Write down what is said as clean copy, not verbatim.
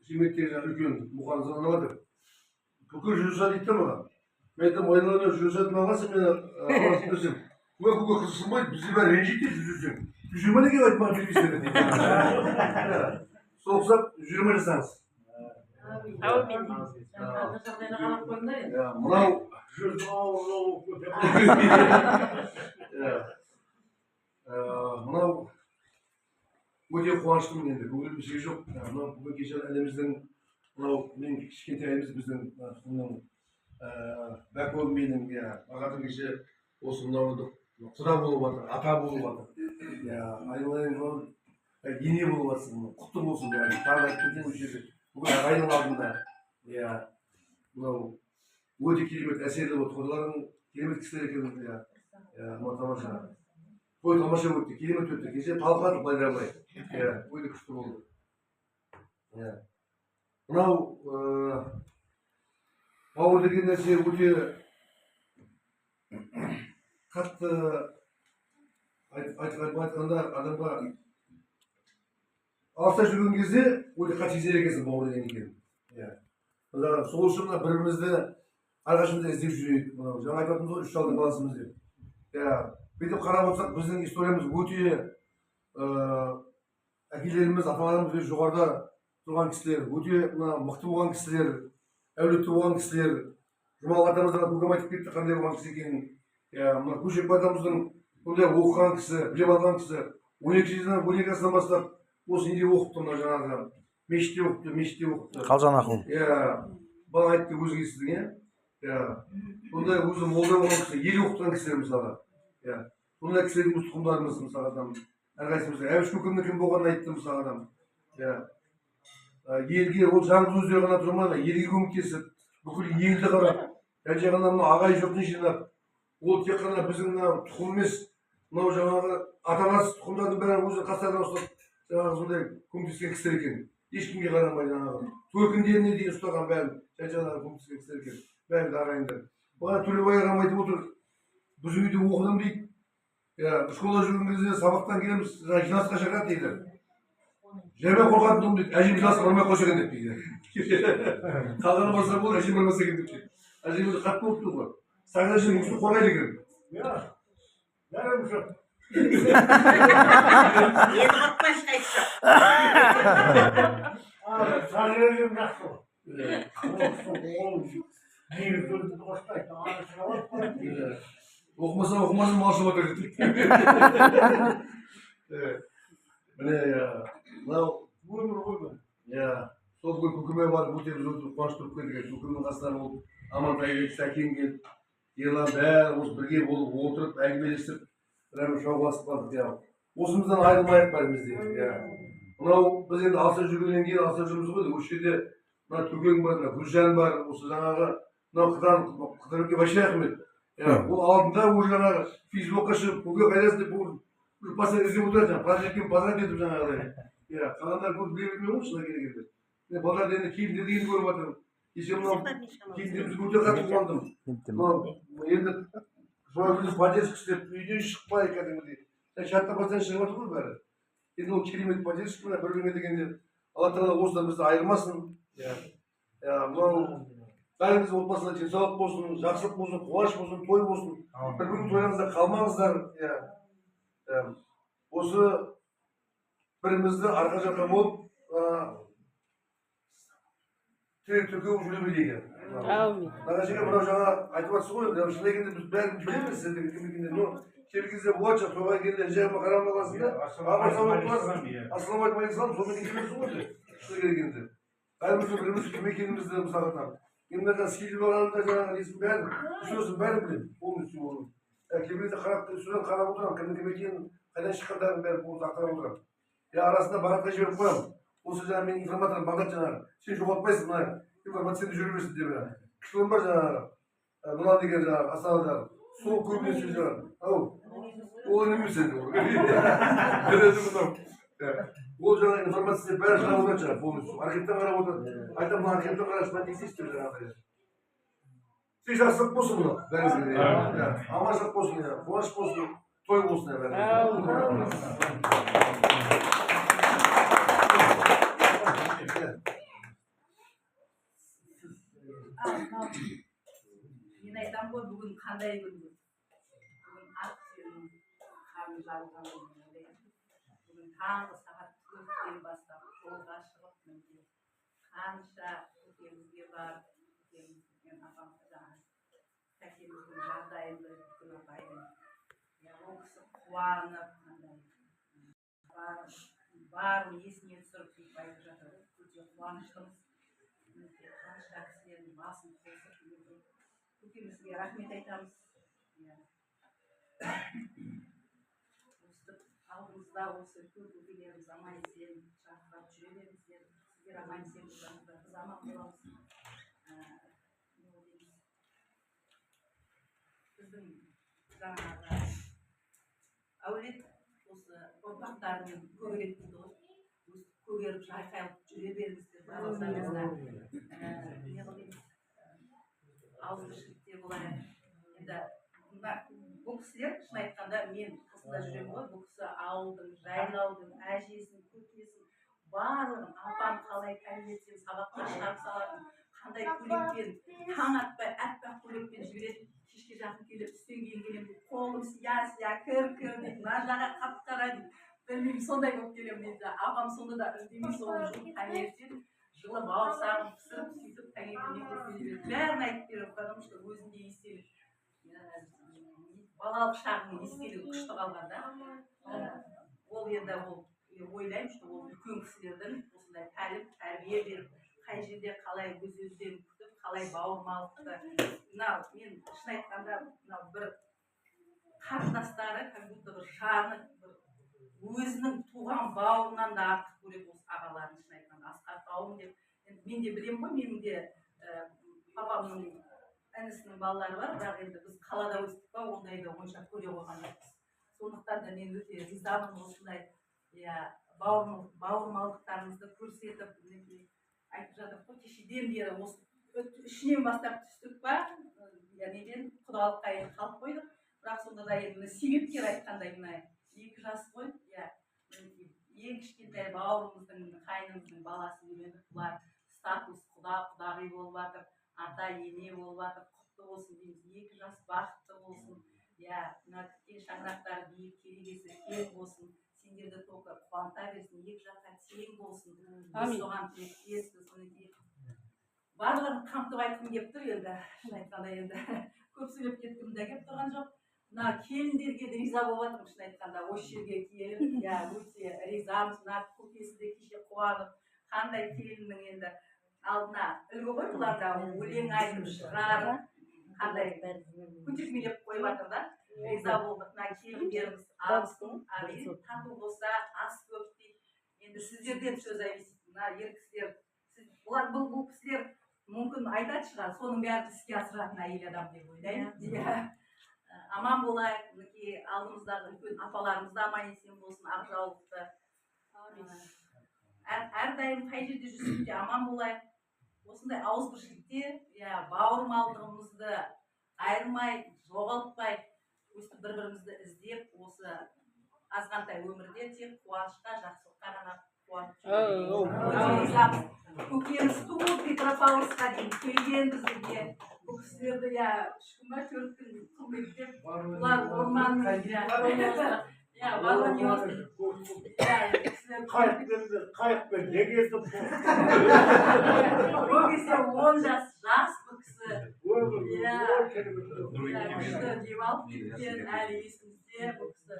Kıymetli ülkenin bu kadar anlamadı. Kukur jürsa deyip de bana. Ben de oynanan jürsa demezsin beni ağzını kızım. Bu kısılmayı bizi ben rencide jürüsün. Jürüme ne gibi etmem bir istedi. Soğuksak jürüme lisans. Abi benim. Dışarıda kalan koyunlar ya. Ya mınav. Mınav. Bu diye kuançlıyım dedi. Bugün bir şey yok. Bugün geçen elimizden mınav benim kichkinteğimiz bizden Bekol benim ya. Akatın kişi olsun ne oldu? Kuda bulup ata bulup ya ayılayın yeni bulup kutum olsun yani. Tarla kutum uçuyor. Bugün ayının altında ya. Bu öte kelimet eserli oldu. Kudaların kelimet kişileri kelimet ya. Ya matemaşa. Koy tamaşa öttü. Kelimet öttü. Gece talkat bayramay. Ya bu öte kutum oldu. Ya. Mınav Ağır деген нәрсе өте қатты айтқанда адамға алыста жүрген кезде өте қатты сезер екенсің бауыр деген екен. Иә. Сол үшін мына бірімізді әрқашанда іздеп жүрейік. Жаңа айтып жатырмыз ғой, үш жалдың баласымыз деп. Иә. Бүйтіп қарап отырсақ біздің историямыз өте әкелеріміз, аталарымыз өте жоғарыда тұрған кісілер, өте мықты болған кісілер. Әулетті болған кісілер, Жұмалық атамыздан көкем айтып кетті қандай болған кісі екенін. Мына Көшек атамыздың ондай оқыған кісі, біліп алған кісі, 12 жасынан бастап осы неде оқыпты, мына жаңағы мешітте оқыпты. Қалжан ақын. Бала айтты өзі естідің, сондай өзі молда болған кісі, ел оқытқан кісілер мысалға. Сондай кісілердің өз тұқымдарымыз мысалға. Әрқайсымыз Әбіш көкемнің кім болғанын айтты мысалға. Елге ол жаңғыз өздері ғана тұрмайды, елге көмектесіп, бүкіл елді қарап, жай жағынан мына ағай жұртын жинап, ол тек қана біздің тұқым емес, мынау жаңағы аталас тұқымдардың бәрі өзі қастарынан ұстап, жаңағы сондай көмектескен кісілер екен. Ешкімге қарамай жаңағы төркіндеріне дейін ұстаған бәрін, жай жаңағы көмектескен кісілер екен. Бәрі де ағайындар. Бұған Төлебай ағам айтып отыр, біз үйде оқыдым дейді. Школа жүрген кезде сабақтан келеміз, жинасқа шақырады дейді. Жаймен қорқатындым дейді, әжем жинасқа бармай қойса екен деп дейді. Қалғаны басар бол, әжем бармаса екен деп дейді. Әжем өзі қатты болып тұр ғой. Сағын әжем өзі қорғайды екен. Бәрі жоқ. Енді қатпай шайшы. Сағын әжем жақсы. Негіз өзіңді қоштайды. Оқымаса оқымасын малшы батыр дейді. Міне мынау Өмір ғой бұл. сол бүгін көкеме барып өте біз өте қуанышты болып кетті. Көкемнің қасынан болып Амантай Сәкен келіп, ерлан бәрі осы бірге болып отырып әңгімелесіп, бәріміз жауласып қалдық. Осымыздан айырылмайық бәріміз де. Мынау біз енді алыста жүргеннен кейін алыста жүрміз ғой. Осы жерде мына Төкең бар, мына Гүлжан бар, осы жаңағы мынау Қыдырбекке вообще рахмет. Ол алдында уже жаңағы Фейсбукқа шығып, көке қайдасың деп бұл пасын іздеп отырады, прожекткен базар етіп жаңағыдай. Қалғандар көп біле бермей ғой шына келгенде. Балалар енді киімдерді енді көріп жатырмын. Кеше мынау киімдерімізге өте қатты қуандым. Енді жойылды поддержка істеп, үйден шықпай кәдімгідей. Шатта бастан шығып жатыр ғой бәрі. Енді ол керемет поддержка мына бір-біріне дегенде Алла тағала осыдан бізді айырмасын. Мынау бәріңіз отбасында денсаулық болсын, жақсылық болсын, қуаныш болсын, той болсын. Бір-бірінің тойыңызда қалмаңыздар. Осы бірімізді арқа жаққа болып төгеу жүре білейік. Нағашыға мынау жаңа айтып жатсыз ғой, шынай келгенде біз бәрін білеміз сіздерге кім екендерін. Келген кезде болады жаңа тойға келгенде жағыма қарап аласың да, ассалаумағалейкум, сонымен келесіз ғой. Шынай келгенде. Бәрімізді біріміз кім екенімізді мысалға. Енді мына скилі бағанында жаңағы несін бәрін, үшөсін бәрін білемін, полностью оның. Келгенде қарап, үстінен қарап отырамын, кімнің кім екенін, қайдан шыққандарын бәрін полностью ақтарып отырамын. Арасында Бағдатқа жіберіп қоямын. Осы жаңағы менің информаторым Бағдат жаңағы, сен жоғалтпайсың, мына информацияны жүре берсін деп. Кішілім бар жаңағы, Нұрлан деген жаңағы, Астанадағы, сол көбіне сөз жаңағы. Ол немес енді ол. Ол жаңағы информация бәрі жаңа отырады жаңағы полностью. Архивтен қарап отырады. Айтам, мына архивтен қарашы, мына не істейсіз деп жаңағыдай. Сен жақсылық болсын мына, бәріңізге. Аманшылық болсын, қуаныш болсын, той болсын бәріңізге. Мен айтамын ғой, бүгін қандай күн бұл? Бүгін ат сенің қарның жарылған күн. Бүгін таңғы сағат 4-тен бастап жолға шығып мінекей қанша көкемізге барып, көкемізбен апамыз жаңағы тәкеміздің жағдайында бүкіл апайдың. Ол кісі қуанып, барын есіне түсіріп сөйтіп айтып жатыр. Өте қуаныштымыз. Қанша кісілердің басын қосып, көкемізге рахмет айтамыз. Алдымызда осы көп көкелеріміз аман-есен шақырып жүре беріңіздер. Сіздер аман-есен болсаңыздар, біз аман боламыз. Біздің жаңағы әулет осы ұрпақтарымен көгереді дейді ғой. Көгеріп жайқалып жүре беріңіздер. Балаларыңызда не қылайық, ауызбіршілікте болайық. Енді бұл кісілер, шын айтқанда, мен қасында жүремін ғой, бұл кісі ауылдың, жайлаудың, әжесін, көкесін, барлығын, апам қалай тәрбиелесем, сабаққа шығарып салатын, қандай көйлекпен, таң атпай, аппақ көйлекпен жібереді, кешке жақын келіп, түстен кейін келемін, қолым сия, кір дейді, мына жағы қап-қара дейді, білмеймін, сондай болып келемін дейді. Апам сонда да үндемей соны жұлып таңертең жылы бауырсағын пісіріп, сөйтіп таңертең мектепке жібереді. Бәрін айтып беріп, потому что өзінде естелік. Балалық шағының естелігі күшті қалғанда, ол енді ойлаймын, что ол үлкен кісілердің осындай тәрбие беріп, қай жерде қалай өз-өзден күтіп, қалай бауырмалықты. Мынау, мен шын айтқанда, мынау бір қарындастары, как будто бір жаны, өзінің туған бауырынан да артық көреді осы ағаларын, шын айтқанда, Асқар бауырым деп. Мен де білемін ғой, менің де папамның інісінің балалары бар, бірақ енді біз қалада өстік па, ондайды онша көре қойған жоқпыз. Сондықтан да мен өте ризамын осындай бауырмалдықтарыңызды көрсетіп, айтып жатыр ғой, кешеден бері осы ішінен бастап түстік па, неден құдалыққа енді қалып қойдық. Бірақ сонда да енді себепкер айтқандай, мына 2 жас қой, ең кішкентай бауырымыздың, қайнымыздың баласы үйленіп, бұлар статус құда-құдағи болып жатыр. Ата-ене болып жатыр, құтты болсын дейміз, 2 жас бақытты болсын, мына тіккен шаңырақтары биік керегесі кең болсын, сендерді только қуанта берсін, 2 жаққа тең болсын, біз соған тілектеспіз. Барлығын қамтып айтқым келіп тұр енді, шын айтқанда енді көп сөйлеп кеткім де келіп тұрған жоқ. Мына келіндерге де риза болып жатырмын, шын айтқанда, осы жерге келіп, өте ризамыз. Мына көкесі де кеше қуанып, қандай келіннің енді алдына үлгі ғой, бұларда өлең айтып шығарып, қандай көтермелеп қойып жатыр да, риза болдық. Мына келіндеріміз алсын, тату болса, ас көп дейді. Енді сіздерден сөз айтсын, мына ер кісілер, бұл кісілер мүмкін айтады шығар, соның бәрін іске асыратын әйел адам деп ойлаймын. Аман болайық, алдымыздағы үлкен апаларымыз да аман-есен болсын, ақжаулықты. Әрдайым қай жерде жүрсек те аман болайық. Осындай ауызбіршілікте бауырмалдығымызды айырмай, жоғалтпай, өстіп бір-бірімізді іздеп, осы азғантай өмірде тек қуанышқа, жақсылыққа ғана қуанып жүрміз. Көкеміз туып Петропавловсқа дейін келген бізге. Бұл кісілерді 3 күн ба 4 күн құрметтеп, бұлар орманның қайықпен дегесіп ол кезде 10 жас бұл кісі күшті демалып кеткен, әлі есімізде бұл кісі.